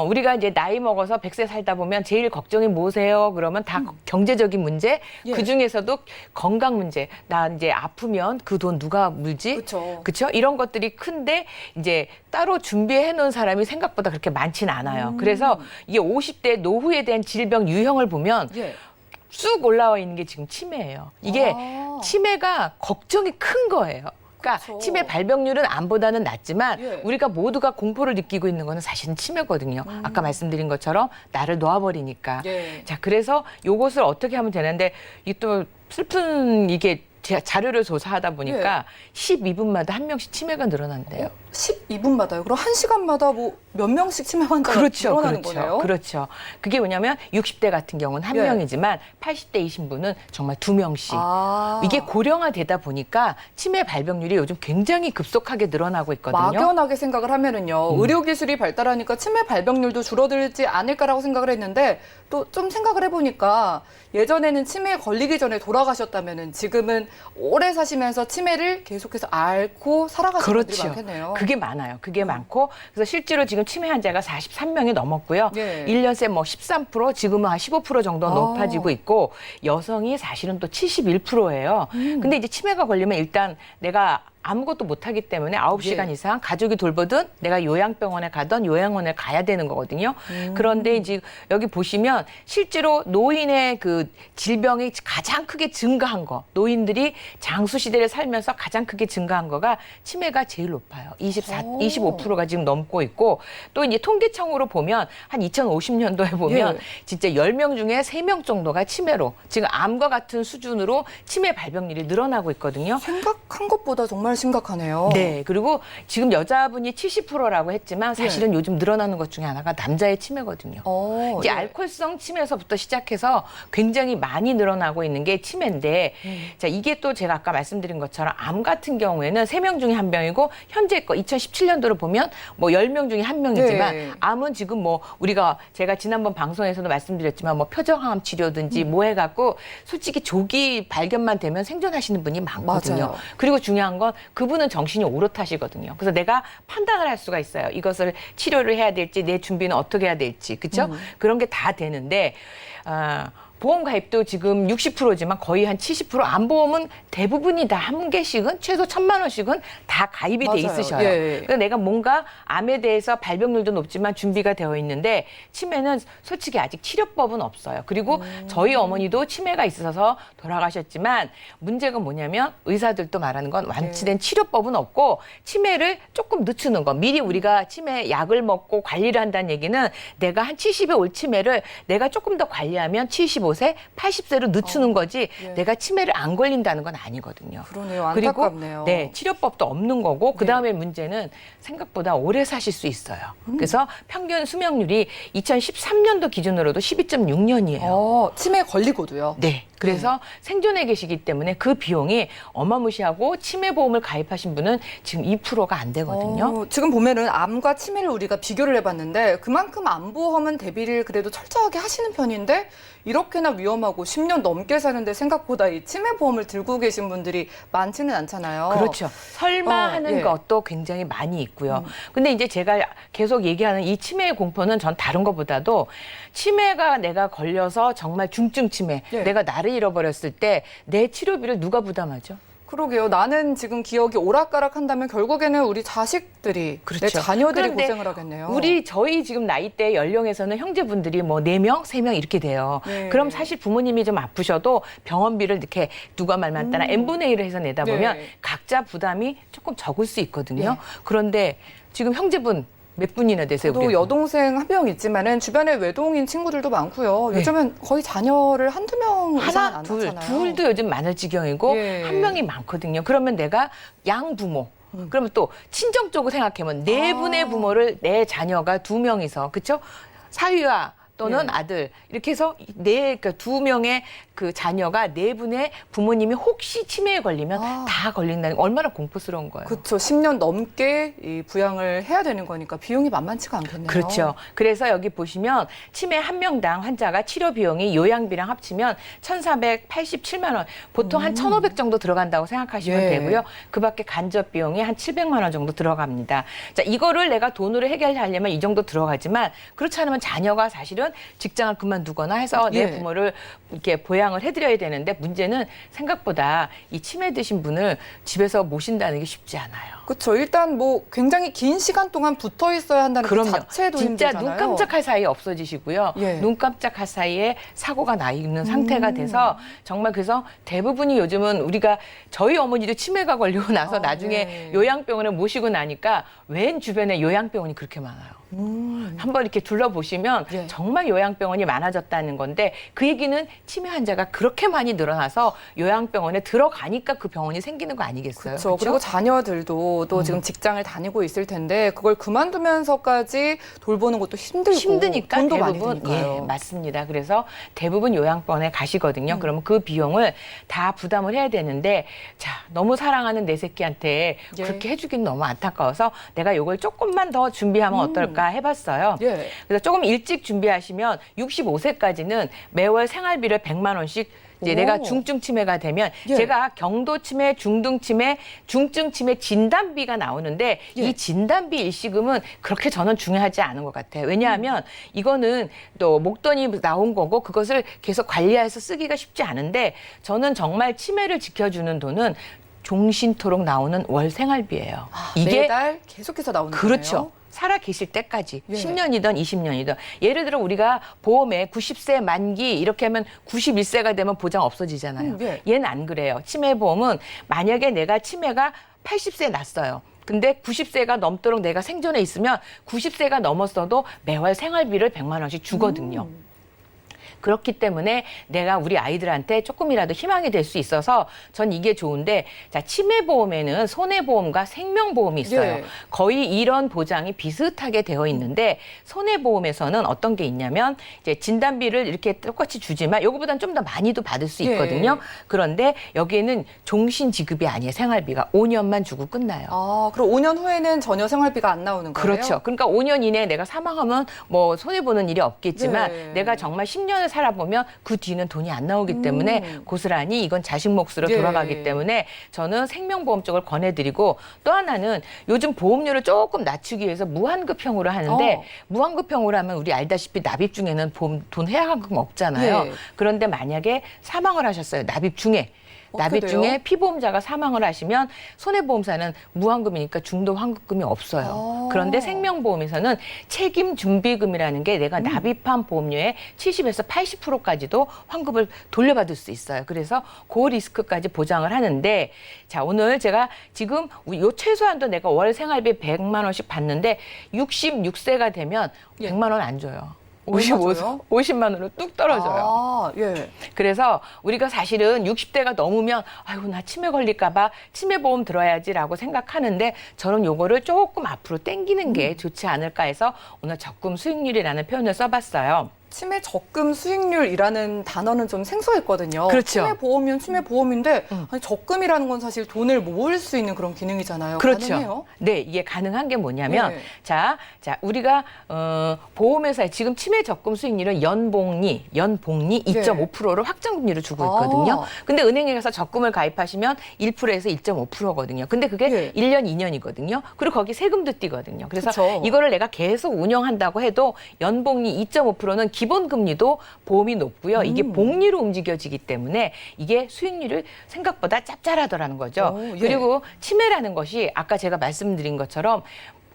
우리가 이제 나이 먹어서 100세 살다 보면 제일 걱정이 뭐세요? 그러면 다 경제적인 문제, 예. 그 중에서도 건강 문제. 나 이제 아프면 그 돈 누가 물지? 그쵸. 그렇죠? 이런 것들이 큰데 이제 따로 준비해 놓은 사람이 생각보다 그렇게 많지는 않아요. 그래서 이게 50대 노후에 대한 질병 유형을 보면 예. 쑥 올라와 있는 게 지금 치매예요. 이게 아. 치매가 걱정이 큰 거예요. 그러니까 그쵸. 치매 발병률은 암보다는 낮지만 예. 우리가 모두가 공포를 느끼고 있는 거는 사실은 치매거든요. 아까 말씀드린 것처럼 나를 놓아버리니까. 예. 자, 그래서 요것을 어떻게 하면 되는데 이 또 슬픈 이게 자료를 조사하다 보니까 12분마다 한 명씩 치매가 늘어난대요. 12분마다요? 그럼 1시간마다 뭐 몇 명씩 치매 환자가 그렇죠, 늘어나는 그렇죠, 거네요? 그렇죠. 그게 뭐냐면 60대 같은 경우는 한 예. 명이지만 80대이신 분은 정말 2명씩. 아. 이게 고령화되다 보니까 치매 발병률이 요즘 굉장히 급속하게 늘어나고 있거든요. 막연하게 생각을 하면은요, 의료기술이 발달하니까 치매 발병률도 줄어들지 않을까라고 생각을 했는데, 또 좀 생각을 해보니까 예전에는 치매에 걸리기 전에 돌아가셨다면은 지금은 오래 사시면서 치매를 계속해서 앓고 살아가시는 분들이 그렇죠. 많겠네요. 그게 많아요. 그게 많고 그래서 실제로 지금 치매 환자가 43명이 넘었고요. 예. 1년 새 뭐 13%, 지금은 한 15% 정도 아. 높아지고 있고 여성이 사실은 또 71%예요. 근데 이제 치매가 걸리면 일단 내가 아무것도 못하기 때문에 9시간 예. 이상 가족이 돌보든 내가 요양병원에 가든 요양원에 가야 되는 거거든요. 그런데 이제 여기 보시면 실제로 노인의 그 질병이 가장 크게 증가한 거, 노인들이 장수 시대를 살면서 가장 크게 증가한 거가 치매가 제일 높아요. 25%가 지금 넘고 있고 또 이제 통계청으로 보면 한 2050년도에 보면 예. 진짜 10명 중에 3명 정도가 치매로 지금 암과 같은 수준으로 치매 발병률이 늘어나고 있거든요. 생각한 것보다 정말 심각하네요. 네. 그리고 지금 여자분이 70%라고 했지만 사실은 요즘 늘어나는 것 중에 하나가 남자의 치매거든요. 이제 예. 알코올성 치매에서부터 시작해서 굉장히 많이 늘어나고 있는 게 치매인데 자, 이게 또 제가 아까 말씀드린 것처럼 암 같은 경우에는 3명 중에 1명이고 현재 거 2017년도로 보면 뭐 10명 중에 1명이지만 네. 암은 지금 뭐 우리가 제가 지난번 방송에서도 말씀드렸지만 뭐 표정암 치료든지 뭐 해갖고 솔직히 조기 발견만 되면 생존하시는 분이 많거든요. 맞아요. 그리고 중요한 건 그분은 정신이 오롯하시거든요. 그래서 내가 판단을 할 수가 있어요. 이것을 치료를 해야 될지 내 준비는 어떻게 해야 될지 그렇죠? 그런 게 다 되는데 보험 가입도 지금 60%지만 거의 한 70% 암보험은 대부분이 다 한 개씩은 최소 1,000만 원씩은 다 가입이 맞아요. 돼 있으셔요. 예. 그래서 내가 뭔가 암에 대해서 발병률도 높지만 준비가 되어 있는데 치매는 솔직히 아직 치료법은 없어요. 그리고 저희 어머니도 치매가 있어서 돌아가셨지만 문제가 뭐냐면 의사들도 말하는 건 완치된 치료법은 없고 치매를 조금 늦추는 거. 미리 우리가 치매 약을 먹고 관리를 한다는 얘기는 내가 한 70에 올 치매를 내가 조금 더 관리하면 75세, 80세로 늦추는 거지 예. 내가 치매를 안 걸린다는 건 아니거든요. 그러네요. 그리고 안타깝네요. 네, 치료법도 없는 거고 그다음에 문제는 생각보다 오래 사실 수 있어요. 그래서 평균 수명률이 2013년도 기준으로도 12.6년이에요. 치매에 걸리고도요. 네. 그래서 생존해 계시기 때문에 그 비용이 어마무시하고 치매보험을 가입하신 분은 지금 2%가 안 되거든요. 지금 보면은 암과 치매를 우리가 비교를 해봤는데 그만큼 암보험은 대비를 그래도 철저하게 하시는 편인데 이렇게나 위험하고 10년 넘게 사는데 생각보다 이 치매보험을 들고 계신 분들이 많지는 않잖아요. 그렇죠. 설마 하는 예. 것도 굉장히 많이 있고요. 근데 이제 제가 계속 얘기하는 이 치매의 공포는 전 다른 것보다도 치매가 내가 걸려서 정말 중증 치매, 예. 내가 나를 잃어버렸을 때 내 치료비를 누가 부담하죠? 그러게요. 나는 지금 기억이 오락가락한다면 결국에는 우리 자식들이 그렇죠. 내 자녀들이 그런데 고생을 하겠네요. 저희 지금 나이대 연령에서는 형제분들이 뭐 4명, 3명 이렇게 돼요. 네. 그럼 사실 부모님이 좀 아프셔도 병원비를 이렇게 누가 말 많다나 n분의 1을 해서 내다 보면 네. 각자 부담이 조금 적을 수 있거든요. 네. 그런데 지금 형제분 몇 분이나 되세요? 저도 우리? 여동생 한 명 있지만은 주변에 외동인 친구들도 많고요. 네. 요즘은 거의 자녀를 한두 명 이상 하나, 안 둘, 낳잖아요. 둘도 요즘 많을 지경이고 예. 한 명이 많거든요. 그러면 내가 양부모. 그러면 또 친정 쪽으로 생각하면 네 분의 부모를 내 자녀가 2명이서 그렇죠? 사위와 또는 예. 아들 이렇게 해서 그러니까 2명의 그 자녀가 4분의 부모님이 혹시 치매에 걸리면 다 걸린다는 게 얼마나 공포스러운 거예요. 그렇죠. 10년 넘게 이 부양을 해야 되는 거니까 비용이 만만치가 않겠네요. 그렇죠. 그래서 여기 보시면 치매 한 명당 환자가 치료 비용이 요양비랑 합치면 1,487만 원, 보통 한 1,500 정도 들어간다고 생각하시면 예. 되고요. 그 밖에 간접 비용이 한 700만 원 정도 들어갑니다. 자, 이거를 내가 돈으로 해결하려면 이 정도 들어가지만 그렇지 않으면 자녀가 사실은 직장을 그만두거나 해서 내 예. 부모를 이렇게 보양을 해드려야 되는데 문제는 생각보다 이 치매 드신 분을 집에서 모신다는 게 쉽지 않아요. 그렇죠. 일단 뭐 굉장히 긴 시간 동안 붙어 있어야 한다는 그 그럼요. 자체도 진짜 힘들잖아요. 눈 깜짝할 사이에 없어지시고요. 예. 눈 깜짝할 사이에 사고가 나 있는 상태가 돼서 정말 그래서 대부분이 요즘은 우리가 저희 어머니도 치매가 걸리고 나서 나중에 예. 요양병원에 모시고 나니까 웬 주변에 요양병원이 그렇게 많아요. 한번 이렇게 둘러보시면 예. 정말 요양병원이 많아졌다는 건데 그 얘기는 치매 환자가 그렇게 많이 늘어나서 요양병원에 들어가니까 그 병원이 생기는 거 아니겠어요? 그렇죠. 그리고 자녀들도 또 지금 직장을 다니고 있을 텐데 그걸 그만두면서까지 돌보는 것도 힘들고 힘드니까 돈도 대부분 많이 드니까요. 예, 맞습니다. 그래서 대부분 요양병원에 가시거든요. 그러면 그 비용을 다 부담을 해야 되는데 자, 너무 사랑하는 내 새끼한테 예. 그렇게 해주기는 너무 안타까워서 내가 요걸 조금만 더 준비하면 어떨까 해봤어요. 예. 그래서 조금 일찍 준비하시면 65세까지는 매월 생활비를 100만 원씩 이제 오. 내가 중증 치매가 되면 예. 제가 경도 치매, 중등 치매, 중증 치매 진단비가 나오는데 예. 이 진단비 일시금은 그렇게 저는 중요하지 않은 것 같아요. 왜냐하면 이거는 또 목돈이 나온 거고 그것을 계속 관리해서 쓰기가 쉽지 않은데 저는 정말 치매를 지켜주는 돈은 종신토록 나오는 월 생활비예요. 이게 매달 계속해서 나오는 그렇죠. 거네요. 살아 계실 때까지 예. 10년이든 20년이든 예를 들어 우리가 보험에 90세 만기 이렇게 하면 91세가 되면 보장 없어지잖아요. 예. 얘는 안 그래요. 치매 보험은 만약에 내가 치매가 80세에 났어요. 근데 90세가 넘도록 내가 생존에 있으면 90세가 넘었어도 매월 생활비를 100만 원씩 주거든요. 그렇기 때문에 내가 우리 아이들한테 조금이라도 희망이 될 수 있어서 전 이게 좋은데 자 치매보험에는 손해보험과 생명보험이 있어요. 예. 거의 이런 보장이 비슷하게 되어 있는데 손해보험에서는 어떤 게 있냐면 이제 진단비를 이렇게 똑같이 주지만 요거보다는 좀 더 많이도 받을 수 있거든요. 예. 그런데 여기에는 종신 지급이 아니에요. 생활비가 5년만 주고 끝나요. 아, 그럼 5년 후에는 전혀 생활비가 안 나오는 거예요? 그렇죠. 그러니까 5년 이내에 내가 사망하면 뭐 손해보는 일이 없겠지만 네. 내가 정말 10년을 살아보면 그 뒤는 돈이 안 나오기 때문에 고스란히 이건 자식 몫으로 예. 돌아가기 때문에 저는 생명보험 쪽을 권해드리고 또 하나는 요즘 보험료를 조금 낮추기 위해서 무환급형으로 하는데 무환급형으로 하면 우리 알다시피 납입 중에는 보험 돈 해약금 없잖아요. 예. 그런데 만약에 사망을 하셨어요. 납입 중에. 납입 돼요? 중에 피보험자가 사망을 하시면 손해보험사는 무환급이니까 중도 환급금이 없어요. 그런데 생명보험에서는 책임준비금이라는 게 내가 납입한 보험료의 70에서 80%까지도 환급을 돌려받을 수 있어요. 그래서 그 리스크까지 보장을 하는데 자 오늘 제가 지금 요 최소한도 내가 월 생활비 100만 원씩 받는데 66세가 되면 100만 원 안 줘요. 얼마 줘요? 50만 원으로 뚝 떨어져요. 아, 예. 그래서 우리가 사실은 60대가 넘으면 아이고 나 치매 걸릴까 봐 치매보험 들어야지라고 생각하는데 저는 요거를 조금 앞으로 당기는 게 좋지 않을까 해서 오늘 적금 수익률이라는 표현을 써봤어요. 치매 적금 수익률이라는 단어는 좀 생소했거든요. 그렇죠. 치매 보험이면 치매 보험인데 아니, 적금이라는 건 사실 돈을 모을 수 있는 그런 기능이잖아요. 그렇죠. 가능해요? 네, 이게 가능한 게 뭐냐면 네. 자 우리가 보험회사에 지금 치매 적금 수익률은 연봉리 2.5%를 확정금리로 주고 있거든요. 아. 근데 은행에 가서 적금을 가입하시면 1%에서 1.5%거든요. 근데 그게 예. 1년, 2년이거든요. 그리고 거기 세금도 띄거든요. 그래서 그쵸. 이거를 내가 계속 운영한다고 해도 연봉리 2.5%는 기본 금리도 보험이 높고요. 이게 복리로 움직여지기 때문에 이게 수익률을 생각보다 짭짤하더라는 거죠. 오, 예. 그리고 치매라는 것이 아까 제가 말씀드린 것처럼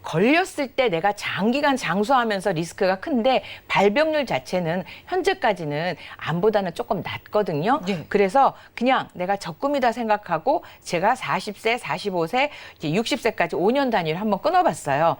걸렸을 때 내가 장기간 장수하면서 리스크가 큰데 발병률 자체는 현재까지는 암보다는 조금 낮거든요. 예. 그래서 그냥 내가 적금이다 생각하고 제가 40세, 45세, 이제 60세까지 5년 단위를 한번 끊어봤어요.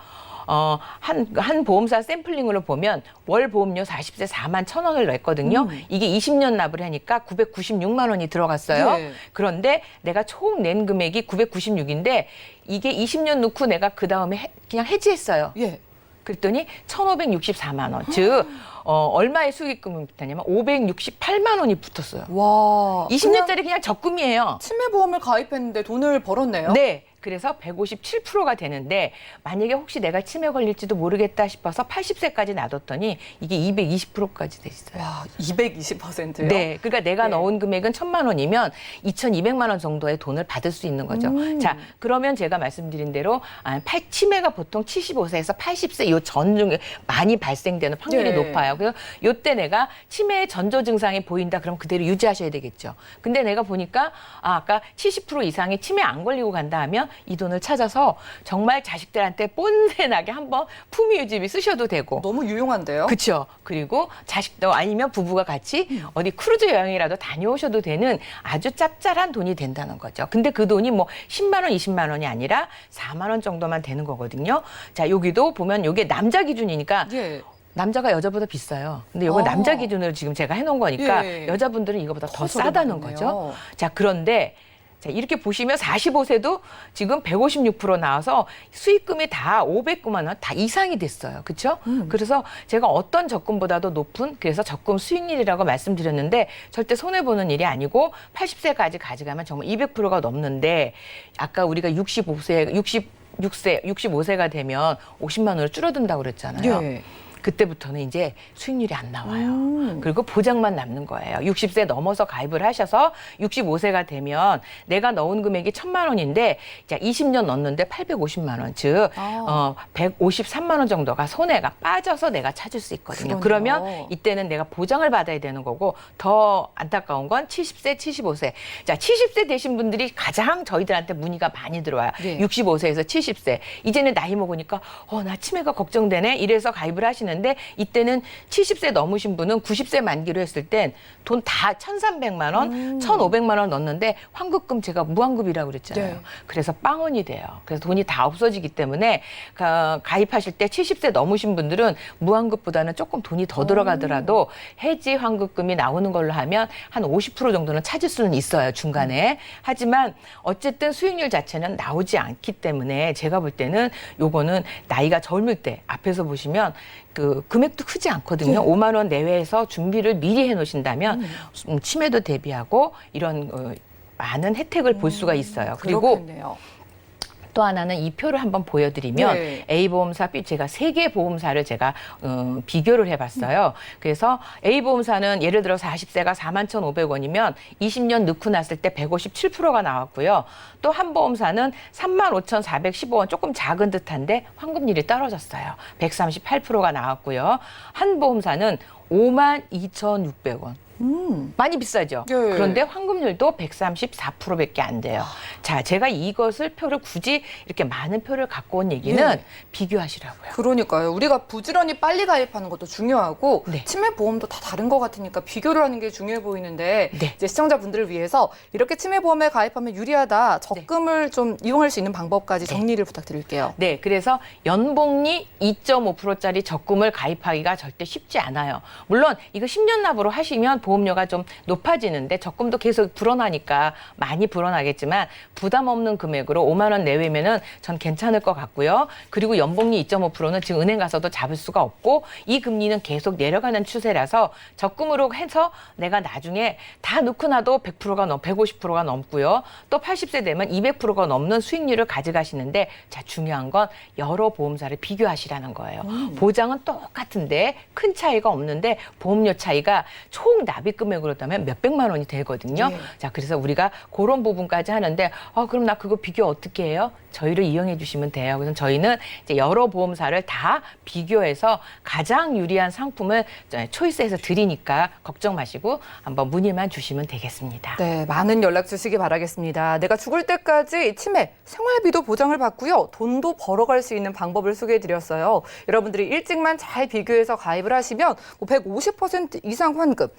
한 보험사 샘플링으로 보면 월 보험료 40세 4만 1,000원을 냈거든요. 이게 20년 납을 하니까 996만 원이 들어갔어요. 네. 그런데 내가 총 낸 금액이 996인데 이게 20년 넣고 내가 그 다음에 그냥 해지했어요. 예. 그랬더니 1,564만 원. 즉, 얼마의 수익금이 붙었냐면 568만 원이 붙었어요. 와. 20년짜리 그냥 적금이에요. 치매 보험을 가입했는데 돈을 벌었네요. 네. 그래서 157%가 되는데 만약에 혹시 내가 치매 걸릴지도 모르겠다 싶어서 80세까지 놔뒀더니 이게 220%까지 돼 있어요. 와, 220%요? 네. 그러니까 내가 네. 넣은 금액은 1,000만 원이면 2,200만 원 정도의 돈을 받을 수 있는 거죠. 자, 그러면 제가 말씀드린 대로 치매가 보통 75세에서 80세 요 전중에 많이 발생되는 확률이 네. 높아요. 그래서 요때 내가 치매의 전조 증상이 보인다 그럼 그대로 유지하셔야 되겠죠. 근데 내가 보니까 아까 70% 이상이 치매 안 걸리고 간다 하면 이 돈을 찾아서 정말 자식들한테 뽐새 나게 한번 품위 유지비 쓰셔도 되고 너무 유용한데요? 그렇죠. 그리고 자식도 아니면 부부가 같이 어디 크루즈 여행이라도 다녀오셔도 되는 아주 짭짤한 돈이 된다는 거죠. 근데 그 돈이 뭐 10만 원, 20만 원이 아니라 4만 원 정도만 되는 거거든요. 자, 여기도 보면 이게 남자 기준이니까 예. 남자가 여자보다 비싸요. 근데 이거 남자 기준으로 지금 제가 해놓은 거니까 예. 여자분들은 이거보다 더 더 싸다는 저렴하네요. 거죠. 자, 그런데 자, 이렇게 보시면 45세도 지금 156% 나와서 수익금이 다 509만 원 다 이상이 됐어요. 그렇죠? 그래서 제가 어떤 적금보다도 높은 그래서 적금 수익률이라고 말씀드렸는데 절대 손해보는 일이 아니고 80세까지 가져가면 정말 200%가 넘는데 아까 우리가 65세가 되면 50만 원으로 줄어든다고 그랬잖아요. 예. 그때부터는 이제 수익률이 안 나와요. 그리고 보장만 남는 거예요. 60세 넘어서 가입을 하셔서 65세가 되면 내가 넣은 금액이 1,000만 원인데 자 20년 넣었는데 850만 원, 즉 153만 원 정도가 손해가 빠져서 내가 찾을 수 있거든요. 그러네요. 그러면 이때는 내가 보장을 받아야 되는 거고 더 안타까운 건 70세, 75세. 자 70세 되신 분들이 가장 저희들한테 문의가 많이 들어와요. 네. 65세에서 70세. 이제는 나이 먹으니까 나 치매가 걱정되네. 이래서 가입을 하시는데 이때는 70세 넘으신 분은 90세 만기로 했을 땐 돈 다 1,300만 원, 1,500만 원 넣었는데 환급금 제가 무환급이라고 그랬잖아요. 네. 그래서 빵원이 돼요. 그래서 돈이 다 없어지기 때문에 가입하실 때 70세 넘으신 분들은 무환급보다는 조금 돈이 더 들어가더라도 해지 환급금이 나오는 걸로 하면 한 50% 정도는 찾을 수는 있어요. 중간에. 하지만 어쨌든 수익률 자체는 나오지 않기 때문에 제가 볼 때는 요거는 나이가 젊을 때 앞에서 보시면 그 금액도 크지 않거든요. 5만 원 내외에서 준비를 미리 해 놓으신다면 치매도 대비하고 이런 많은 혜택을 볼 수가 있어요. 그리고 그렇겠네요. 또 하나는 이 표를 한번 보여드리면 네. A보험사, B 제가 세 개 보험사를 제가 비교를 해봤어요. 그래서 A보험사는 예를 들어 40세가 41,500원이면 20년 넣고 났을 때 157%가 나왔고요. 또 한 보험사는 35,415원 조금 작은 듯한데 환급률이 떨어졌어요. 138%가 나왔고요. 한 보험사는 52,600원. 많이 비싸죠. 네. 그런데 환급률도 134%밖에 안 돼요. 자, 제가 이것을 표를 굳이 이렇게 많은 표를 갖고 온 얘기는 예. 비교하시라고요. 그러니까요. 우리가 부지런히 빨리 가입하는 것도 중요하고 네. 치매 보험도 다 다른 것 같으니까 비교를 하는 게 중요해 보이는데 네. 이제 시청자분들을 위해서 이렇게 치매 보험에 가입하면 유리하다. 적금을 좀 이용할 수 있는 방법까지 정리를 부탁드릴게요. 네, 그래서 연복리 2.5%짜리 적금을 가입하기가 절대 쉽지 않아요. 물론 이거 10년 납으로 하시면 보험료가 좀 높아지는데 적금도 계속 불어나니까 많이 불어나겠지만 부담 없는 금액으로 5만 원 내외면은 전 괜찮을 것 같고요. 그리고 연복리 2.5%는 지금 은행 가서도 잡을 수가 없고 이 금리는 계속 내려가는 추세라서 적금으로 해서 내가 나중에 다 넣고 나도 100%가 150%가 넘고요. 또 80세 되면 200%가 넘는 수익률을 가져가시는데 자, 중요한 건 여러 보험사를 비교하시라는 거예요. 보장은 똑같은데 큰 차이가 없는데 보험료 차이가 총 납입 금액으로 따면 몇백만 원이 되거든요. 예. 자, 그래서 우리가 그런 부분까지 하는데 그럼 나 그거 비교 어떻게 해요? 저희를 이용해 주시면 돼요. 그래서 저희는 이제 여러 보험사를 다 비교해서 가장 유리한 상품을 초이스해서 드리니까 걱정 마시고 한번 문의만 주시면 되겠습니다. 네, 많은 연락 주시기 바라겠습니다. 내가 죽을 때까지 치매, 생활비도 보장을 받고요. 돈도 벌어갈 수 있는 방법을 소개해드렸어요. 여러분들이 일찍만 잘 비교해서 가입을 하시면 150% 이상 환급,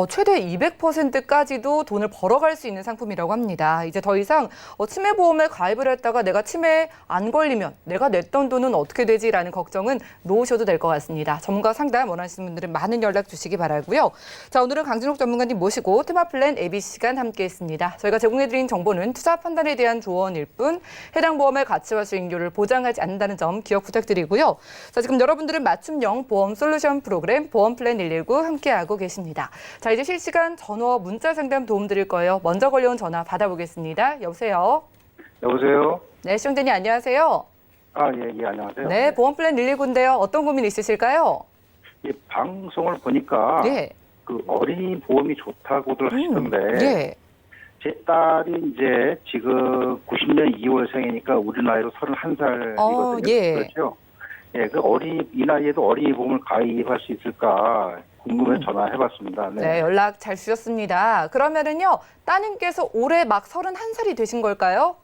최대 200%까지도 돈을 벌어갈 수 있는 상품이라고 합니다. 이제 더 이상 치매보험에 가입을 했다가 내가 치매에 안 걸리면 내가 냈던 돈은 어떻게 되지라는 걱정은 놓으셔도 될 것 같습니다. 전문가 상담 원하시는 분들은 많은 연락 주시기 바라고요. 자, 오늘은 강진욱 전문가님 모시고 테마플랜 ABC 시간 함께했습니다. 저희가 제공해드린 정보는 투자 판단에 대한 조언일 뿐 해당 보험의 가치와 수익률을 보장하지 않는다는 점 기억 부탁드리고요. 자, 지금 여러분들은 맞춤형 보험 솔루션 프로그램 보험플랜 119 함께하고 계십니다. 자, 이제 실시간 전화 문자 상담 도움 드릴 거예요. 먼저 걸려온 전화 받아보겠습니다. 여보세요? 여보세요? 네, 시청자님 안녕하세요. 예, 안녕하세요. 네, 보험플랜 119인데요. 어떤 고민 있으실까요? 이 방송을 보니까 예. 그 어린이 보험이 좋다고들 하시던데 예. 제 딸이 이제 지금 90년 2월생이니까 우리 나이로 31살이거든요. 예. 그렇죠? 예, 이 나이에도 어린이 보험을 가입할 수 있을까 궁금해서 전화해봤습니다. 네, 연락 잘 주셨습니다. 그러면은요, 따님께서 올해 막 31살이 되신 걸까요?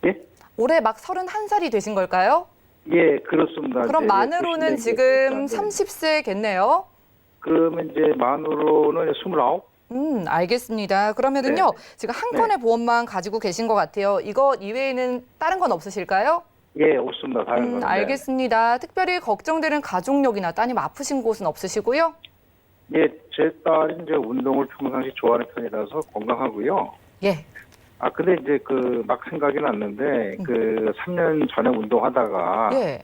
예? 올해 막 31살이 되신 걸까요? 예, 그렇습니다. 그럼 네, 만으로는 90년 지금 네. 30세겠네요. 그러면 이제 만으로는 29? 알겠습니다. 그러면은요, 네. 지금 한 건의 보험만 가지고 계신 것 같아요. 이거 이외에는 다른 건 없으실까요? 예, 없습니다. 다른 건. 알겠습니다. 특별히 걱정되는 가족력이나 따님 아프신 곳은 없으시고요? 예, 제 딸이 이제 운동을 평상시 좋아하는 편이라서 건강하고요. 예. 근데 이제 막 생각이 났는데, 3년 전에 운동하다가, 예.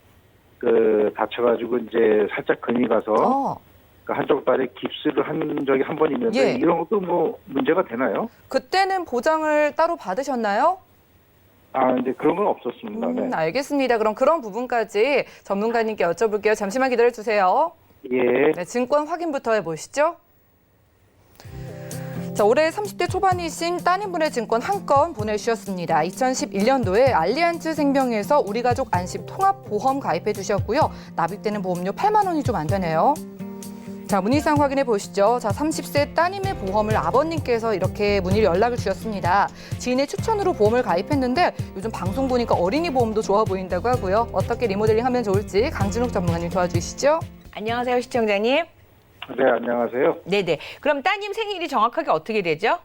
다쳐가지고 이제 살짝 근이 가서, 그 한쪽 다리에 깁스를 한 적이 한 번 있는데, 예. 이런 것도 뭐 문제가 되나요? 그때는 보장을 따로 받으셨나요? 이제 그런 건 없었습니다. 네. 알겠습니다. 그럼 그런 부분까지 전문가님께 여쭤볼게요. 잠시만 기다려주세요. 예. 네, 증권 확인부터 해보시죠. 자, 올해 30대 초반이신 따님분의 증권 한 건 보내주셨습니다. 2011년도에 알리안즈 생명에서 우리가족 안심 통합보험 가입해 주셨고요. 납입되는 보험료 8만 원이 좀 안 되네요. 자, 문의사항 확인해 보시죠. 자, 30세 따님의 보험을 아버님께서 이렇게 문의를 연락을 주셨습니다. 지인의 추천으로 보험을 가입했는데 요즘 방송 보니까 어린이 보험도 좋아 보인다고 하고요. 어떻게 리모델링 하면 좋을지 강진욱 전문가님 도와주시죠. 안녕하세요, 시청자님. 네, 안녕하세요. 네네. 그럼 따님 생일이 정확하게 어떻게 되죠?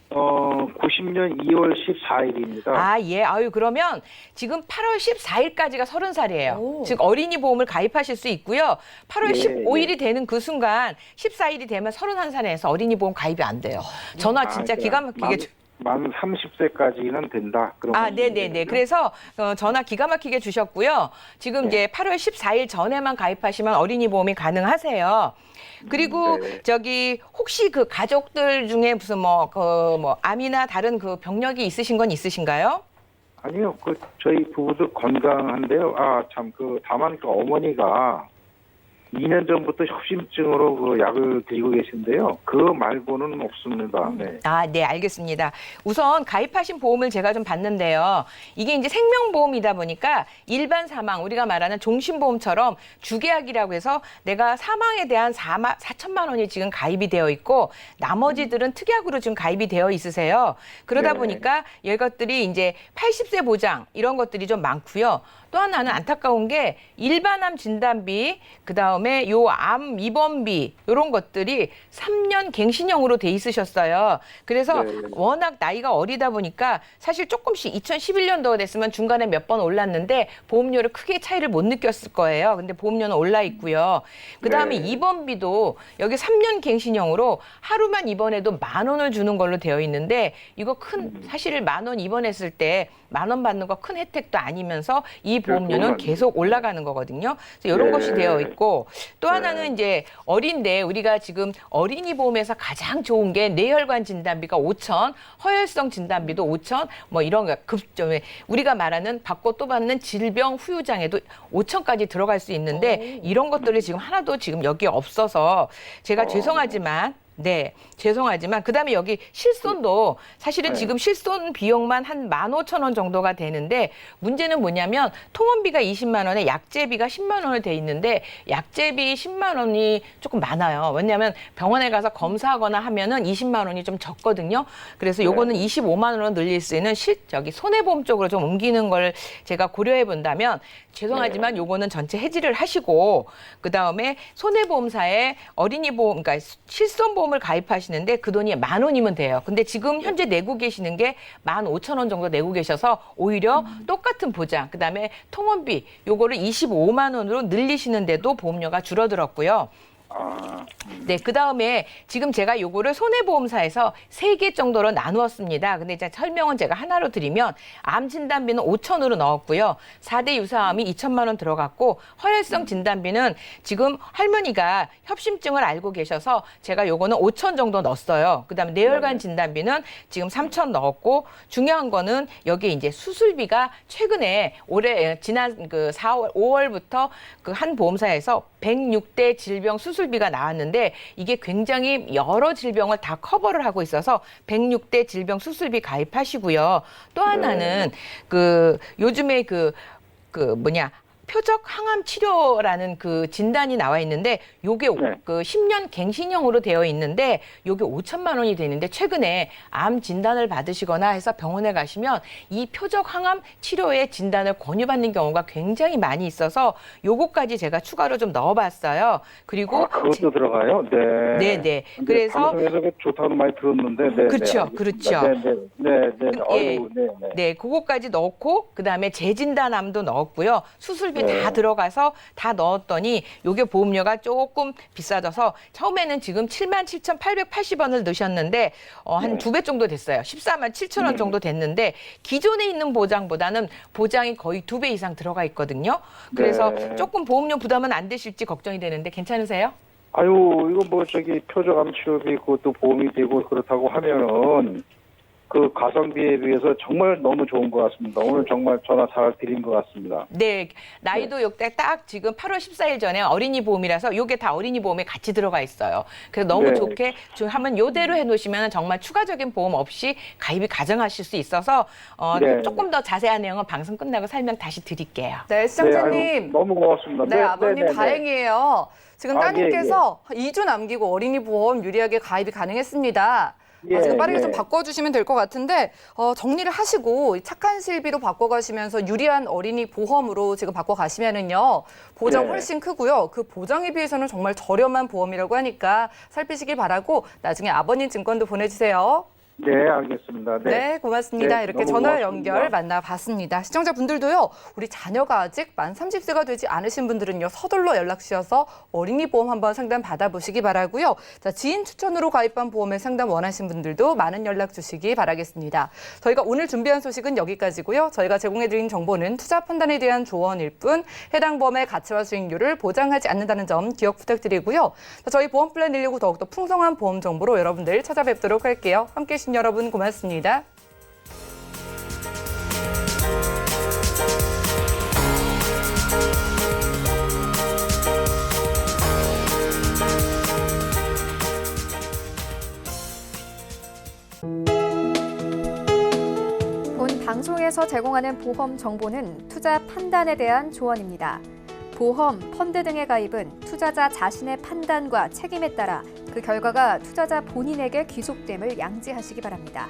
90년 2월 14일입니다. 예. 그러면 지금 8월 14일까지가 30살이에요. 오. 즉 어린이 보험을 가입하실 수 있고요. 8월 예, 15일이 되는 그 순간 14일이 되면 31살에서 어린이 보험 가입이 안 돼요. 전화 진짜 기가 막히게 만 30세까지는 된다. 그런 네네네. 그래서 전화 기가 막히게 주셨고요. 지금 이제 8월 14일 전에만 가입하시면 어린이 보험이 가능하세요. 그리고 네. 혹시 그 가족들 중에 무슨 암이나 다른 그 병력이 있으신 건 있으신가요? 아니요, 저희 부부도 건강한데요. 다만 어머니가 2년 전부터 협심증으로 약을 드리고 계신데요. 그거 말고는 없습니다. 네. 네, 알겠습니다. 우선 가입하신 보험을 제가 좀 봤는데요. 이게 이제 생명보험이다 보니까 일반 사망, 우리가 말하는 종신보험처럼 주계약이라고 해서 내가 사망에 대한 4천만 원이 지금 가입이 되어 있고 나머지들은 특약으로 지금 가입이 되어 있으세요. 그러다 네. 보니까 이것들이 이제 80세 보장 이런 것들이 좀 많고요. 또 하나는 안타까운 게 일반암 진단비, 그다음에 요 암 입원비 이런 것들이 3년 갱신형으로 돼 있으셨어요. 그래서 네. 워낙 나이가 어리다 보니까 사실 조금씩 2011년도가 됐으면 중간에 몇 번 올랐는데 보험료를 크게 차이를 못 느꼈을 거예요. 근데 보험료는 올라 있고요. 그다음에 네. 입원비도 여기 3년 갱신형으로 하루만 입원해도 10,000원을 주는 걸로 되어 있는데 이거 사실 10,000원 입원했을 때 10,000원 받는 거 큰 혜택도 아니면서 이 보험료는 그건 계속 올라가는 거거든요. 그래서 이런 네. 것이 되어 있고 또 하나는 이제 어린데 우리가 지금 어린이 보험에서 가장 좋은 게 뇌혈관 진단비가 5천, 허혈성 진단비도 5천, 뭐 이런 거 급점에 우리가 말하는 받고 또 받는 질병 후유장애도 5천까지 들어갈 수 있는데 이런 것들이 지금 하나도 지금 여기에 없어서 제가 죄송하지만 그다음에 여기 실손도 사실은 지금 실손 비용만 한 15,000원 정도가 되는데 문제는 뭐냐면 통원비가 20만 원에 약제비가 10만 원을 돼 있는데 약제비 10만 원이 조금 많아요. 왜냐하면 병원에 가서 검사하거나 하면은 20만 원이 좀 적거든요. 그래서 요거는 25만 원으로 늘릴 수 있는 저기 손해보험 쪽으로 좀 옮기는 걸 제가 고려해 본다면 죄송하지만 요거는 전체 해지를 하시고 그다음에 손해보험사에 어린이 보험, 그러니까 실손보험을 가입하시는데 그 돈이 10,000원이면 돼요. 근데 지금 현재 내고 계시는 게 15,000원 정도 내고 계셔서 오히려 똑같은 보장, 그다음에 통원비 요거를 25만 원으로 늘리시는데도 보험료가 줄어들었고요. 네, 그다음에 지금 제가 요거를 손해보험사에서 3개 정도로 나누었습니다. 근데 이제 설명은 제가 하나로 드리면 암 진단비는 5천으로 넣었고요. 4대 유사암이 2천만 원 들어갔고 허혈성 진단비는 지금 할머니가 협심증을 알고 계셔서 제가 요거는 5천 정도 넣었어요. 그다음에 뇌혈관 진단비는 지금 3천 넣었고 중요한 거는 여기에 이제 수술비가 최근에 지난 그 4월, 5월부터 그 한 보험사에서 106대 질병 수술비가 나왔는데 이게 굉장히 여러 질병을 다 커버를 하고 있어서 106대 질병 수술비 가입하시고요. 또 하나는 그 요즘에 표적 항암 치료라는 그 진단이 나와 있는데 요게 그 10년 갱신형으로 되어 있는데 요게 5천만 원이 되는데 최근에 암 진단을 받으시거나 해서 병원에 가시면 이 표적 항암 치료의 진단을 권유받는 경우가 굉장히 많이 있어서 요거까지 제가 추가로 좀 넣어봤어요. 그리고 그것도 들어가요? 네. 네. 그래서 방송에서 좋다고 많이 들었는데, 그렇죠. 네. 그거까지 넣고 그다음에 재진단암도 넣었고요. 수술비 다 들어가서 다 넣었더니 요게 보험료가 조금 비싸져서 처음에는 지금 77,880원을 넣으셨는데 한 2배 정도 됐어요. 147,000원 정도 됐는데 기존에 있는 보장보다는 보장이 거의 2배 이상 들어가 있거든요. 그래서 조금 보험료 부담은 안 되실지 걱정이 되는데 괜찮으세요? 아유, 이거 뭐 표적암 치료비 그것도 보험이 되고 그렇다고 하면은 그 가성비에 비해서 정말 너무 좋은 것 같습니다. 오늘 정말 전화 잘 드린 것 같습니다. 네, 나이도 요때 딱 지금 8월 14일 전에 어린이 보험이라서 요게 다 어린이 보험에 같이 들어가 있어요. 그래서 너무 좋게 한번 요대로 해놓으시면 정말 추가적인 보험 없이 가입이 가능하실 수 있어서 조금 더 자세한 내용은 방송 끝나고 설명 다시 드릴게요. 네, 시청자님. 아이고, 너무 고맙습니다. 네, 아버님 다행이에요. 지금 따님께서 2주 남기고 어린이 보험 유리하게 가입이 가능했습니다. 지금 빠르게 좀 바꿔주시면 될 것 같은데 정리를 하시고 착한 실비로 바꿔가시면서 유리한 어린이 보험으로 지금 바꿔가시면은요 보장 훨씬 크고요. 그 보장에 비해서는 정말 저렴한 보험이라고 하니까 살피시길 바라고 나중에 아버님 증권도 보내주세요. 네, 알겠습니다. 네, 고맙습니다. 네, 이렇게 너무 전화 고맙습니다. 연결 만나봤습니다. 시청자분들도요, 우리 자녀가 아직 만 30세가 되지 않으신 분들은요, 서둘러 연락 주셔서 어린이 보험 한번 상담 받아보시기 바라고요. 자, 지인 추천으로 가입한 보험에 상담 원하신 분들도 많은 연락 주시기 바라겠습니다. 저희가 오늘 준비한 소식은 여기까지고요. 저희가 제공해드린 정보는 투자 판단에 대한 조언일 뿐 해당 보험의 가치와 수익률을 보장하지 않는다는 점 기억 부탁드리고요. 자, 저희 보험 플랜 119 더욱더 풍성한 보험 정보로 여러분들 찾아뵙도록 할게요. 함께해 주신 여러분 고맙습니다. 본 방송에서 제공하는 보험 정보는 투자 판단에 대한 조언입니다. 보험, 펀드 등의 가입은 투자자 자신의 판단과 책임에 따라 그 결과가 투자자 본인에게 귀속됨을 양지하시기 바랍니다.